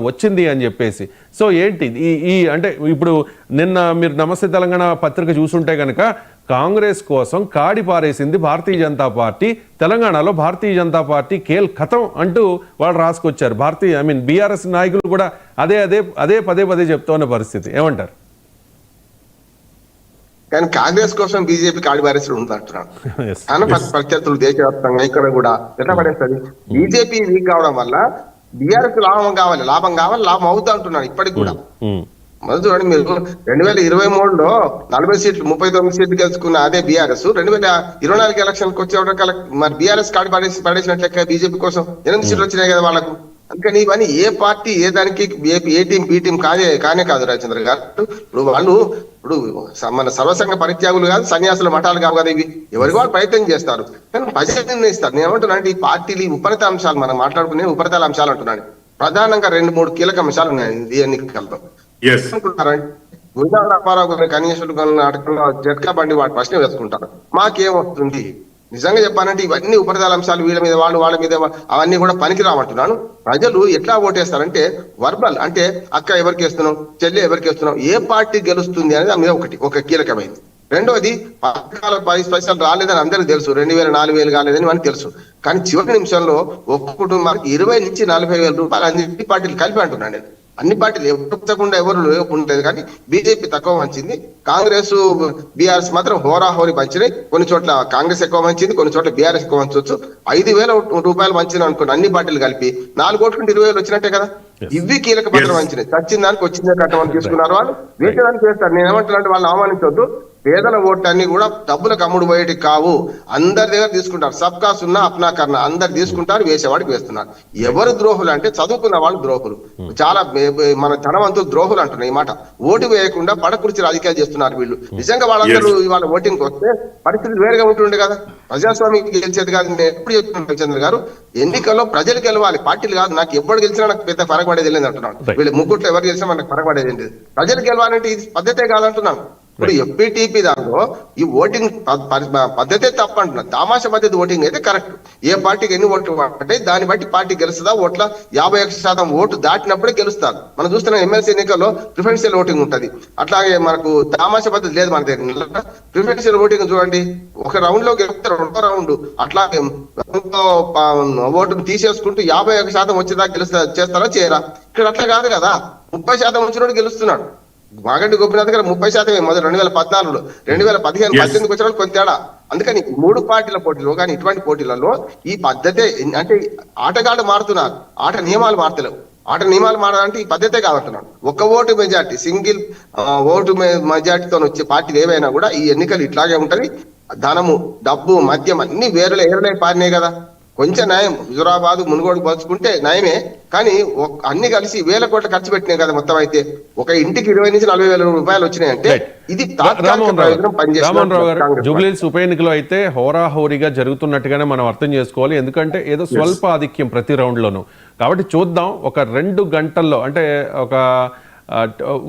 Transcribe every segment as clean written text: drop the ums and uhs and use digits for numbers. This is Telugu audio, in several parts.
వచ్చింది అని చెప్పేసి. సో ఏంటి ఈ అంటే ఇప్పుడు నిన్న మీరు నమస్తే తెలంగాణ పత్రిక చూసుంటే కనుక కాంగ్రెస్ కోసం కాడి పారేసింది భారతీయ జనతా పార్టీ, తెలంగాణలో భారతీయ జనతా పార్టీ కేల్ ఖతం అంటూ వాళ్ళు రాసుకొచ్చారు. బీఆర్ఎస్ నాయకులు కూడా అదే పదే చెప్తున్న పరిస్థితి. ఏమంటారు? కానీ కాంగ్రెస్ కోసం బీజేపీ కాడి పారేసి ఉందంటున్నాను. ప్రత్యర్థులు దేశవ్యాప్తంగా ఇక్కడ కూడా ఎట్లా పడేస్తుంది? బీజేపీ వీక్ కావడం వల్ల బీఆర్ఎస్ లాభం కావాలి లాభం అవుతా అంటున్నాను ఇప్పటికి కూడా. మొదటి చూడండి, మీరు 2023లో 40 సీట్లు 39 సీట్లు గెలుచుకున్న అదే బీఆర్ఎస్ 2024 ఎలక్షన్కి వచ్చే మరి బీఆర్ఎస్ కాడి పడేసినట్లే బీజేపీ కోసం 8 సీట్లు వచ్చినాయి కదా వాళ్ళకు. అందుకని ఇవన్నీ ఏ పార్టీ ఏ దానికి ఏ టీం బి టీం కానే కాదు రాజచంద్ర గారు. ఇప్పుడు వాళ్ళు మన సర్వసంగ పరిత్యాగులు కాదు, సన్యాసుల మఠాలు కావు కదా ఇవి. ఎవరికి వాళ్ళు ప్రయత్నం చేస్తారు, కానీ ప్రజలు నిర్ణయిస్తారు. నేను ఏమంటున్నాను, ఈ పార్టీలు ఉపరిత అంశాలు మనం మాట్లాడుకునే ఉపరితల అంశాలు అంటున్నాను. ప్రధానంగా 2-3 కీలక అంశాలు ఉన్నాయి ఈ ఎన్నికల్లో. గుంజాల రామారావు గారి కనీసం నాటకంలో జట్కా బండి వాటి ప్రశ్న వేసుకుంటారు. మాకేం వస్తుంది? నిజంగా చెప్పానంటే ఇవన్నీ ఉపరితల అంశాలు, వీళ్ళ మీద వాళ్ళ మీద అవన్నీ కూడా పనికి రామంటున్నాను. ప్రజలు ఎట్లా ఓటేస్తారంటే వర్బల్, అంటే అక్క ఎవరికి వేస్తున్నావు, చెల్లి ఎవరికి వేస్తున్నావు, ఏ పార్టీ గెలుస్తుంది అనేది మీద ఒక కీలకమైంది. రెండవది, పథకాల 10 పైసలు రాలేదని అందరికీ తెలుసు, 2000 4000 కాలేదని మనకు తెలుసు. కానీ చివరి నిమిషంలో ఒక్క కుటుంబానికి 20 నుంచి 40,000 రూపాయలు అన్ని పార్టీలు కలిపి అంటున్నాను నేను. అన్ని పార్టీలు ఎవరు ఎవరు ఉండలేదు, కానీ బీజేపీ తక్కువ మంచింది, కాంగ్రెస్ బీఆర్ఎస్ మాత్రం హోరాహోరీ మంచినాయి. కొన్ని చోట్ల కాంగ్రెస్ ఎక్కువ మంచింది, కొన్ని చోట్ల బీఆర్ఎస్ ఎక్కువ మంచవచ్చు. 5,000 రూపాయలు మంచింది అనుకోండి, అన్ని పార్టీలు కలిపి 4 కోట్ల 20,000 వచ్చినట్టే కదా. ఇవి కీలక పత్రం మంచినాయి. చచ్చిన దానికి వచ్చిందే కట్టమని తీసుకున్నారు వాళ్ళు, వేసేదానికి వేస్తారు. నేను ఏమంటున్నా, వాళ్ళు అవమానించవద్దు. పేదల ఓట్లన్నీ కూడా డబ్బులకు అమ్ముడు పోయేటికి కావు, అందరి దగ్గర తీసుకుంటారు. సబ్కా సున్నా అప్నా కర్నా, అందరు తీసుకుంటారు, వేసేవాడికి వేస్తున్నారు. ఎవరు ద్రోహులు అంటే చదువుకున్న వాళ్ళు ద్రోహులు, చాలా మన ధనవంతులు ద్రోహులు అంటున్నారు. ఈ మాట ఓటు వేయకుండా పడకుర్చి రాజకీయాలు చేస్తున్నారు వీళ్ళు. నిజంగా వాళ్ళందరూ ఇవాళ ఓటింగ్ వస్తే పరిస్థితి వేరుగా ఉంటుండే కదా, ప్రజాస్వామ్యం గెలిచేది కాదు. నేను ఎప్పుడు చెప్తున్నాను రవిచంద్ర గారు, ఎన్నికల్లో ప్రజలు గెలవాలి, పార్టీలు కాదు. నాకు ఎప్పుడు గెలిచినా నాకు పెద్ద ఫరకపడేది లేదు అంటున్నాను. వీళ్ళు ముగ్గుట్లో ఎవరు గెలిచినా మనకు ఫరకపడేది ఏంటి? ప్రజలు గెలవాలంటే ఇది పద్ధతే కాదంటున్నాను. ఇప్పుడు FPTP దాంట్లో ఈ ఓటింగ్ పద్ధతే తప్ప అంటున్నారు. తామాషా పద్ధతి ఓటింగ్ అయితే కరెక్ట్. ఏ పార్టీకి ఎన్ని ఓట్లు అంటే దాన్ని బట్టి పార్టీ గెలుస్తుందా, ఓట్ల 51% ఓటు దాటినప్పుడే గెలుస్తారు. మనం చూస్తున్న ఎమ్మెల్సీ ఎన్నికల్లో ప్రిఫరెన్షియల్ ఓటింగ్ ఉంటది. అట్లాగే మనకు తామాషా పద్ధతి లేదు మన దగ్గర. ప్రిఫరెన్షియల్ ఓటింగ్ చూడండి, ఒక రౌండ్ లో గెలుస్తారు, 2వ రౌండ్ అట్లాగే ఓటును తీసేసుకుంటూ 51% వచ్చేదాకా చేస్తారా చేయరా? ఇక్కడ అట్లా కాదు కదా, 30% వచ్చినోడు గెలుస్తున్నాడు. మాగంటి గోపినాథ్ గారు 30% మొదలు 2014లో, 2015 18 వచ్చిన కొంత తేడా. అందుకని 3 పార్టీల పోటీలో కానీ ఇటువంటి పోటీలలో ఈ పద్ధతే, అంటే ఆటగాళ్ళు మారుతున్నారు, ఆట నియమాలు మారుతలేవు. ఆట నియమాలు మారాలంటే ఈ పద్ధతే కాదంటున్నాను. ఒక ఓటు మెజార్టీ, సింగిల్ ఓటు మెజార్టీతో వచ్చే పార్టీలు ఏవైనా కూడా ఈ ఎన్నికలు ఇట్లాగే ఉంటది. ధనము, డబ్బు, మద్యం అన్ని ఏరలే పారినాయి కదా. కొంచెం న్యాయం, హుజురాబాద్ మునుగోడు పోల్చుకుంటే నయమే, కానీ అన్ని కలిసి 1000 కోట్లు ఖర్చు పెట్టినాయి కదా. మొత్తం అయితే ఒక ఇంటికి 20 నుంచి 40,000 రూపాయలు వచ్చినాయంటే ఇది జూబ్లీహిల్స్ ఉప ఎన్నికలో అయితే హోరాహోరీగా జరుగుతున్నట్టుగానే మనం అర్థం చేసుకోవాలి. ఎందుకంటే ఏదో స్వల్ప ఆధిక్యం ప్రతి రౌండ్ లోను. కాబట్టి చూద్దాం, ఒక 2 గంటల్లో అంటే ఒక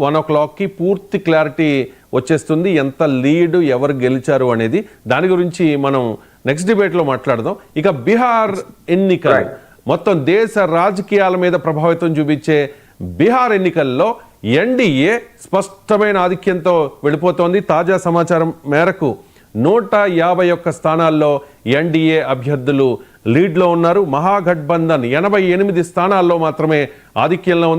1 o'clockకి పూర్తి క్లారిటీ వచ్చేస్తుంది, ఎంత లీడ్ ఎవరు గెలిచారు అనేది. దాని గురించి మనం నెక్స్ట్ డిబేట్లో మాట్లాడదాం. ఇక బీహార్ ఎన్నికలు మొత్తం దేశ రాజకీయాల మీద ప్రభావితం చూపించే బీహార్ ఎన్నికల్లో ఎన్డీఏ స్పష్టమైన ఆధిక్యంతో వెళ్ళిపోతోంది. తాజా సమాచారం మేరకు 151 స్థానాల్లో ఎన్డీఏ అభ్యర్థులు లీడ్లో ఉన్నారు. మహాగఠబంధన్ 88 స్థానాల్లో మాత్రమే ఆధిక్యంలో ఉంది.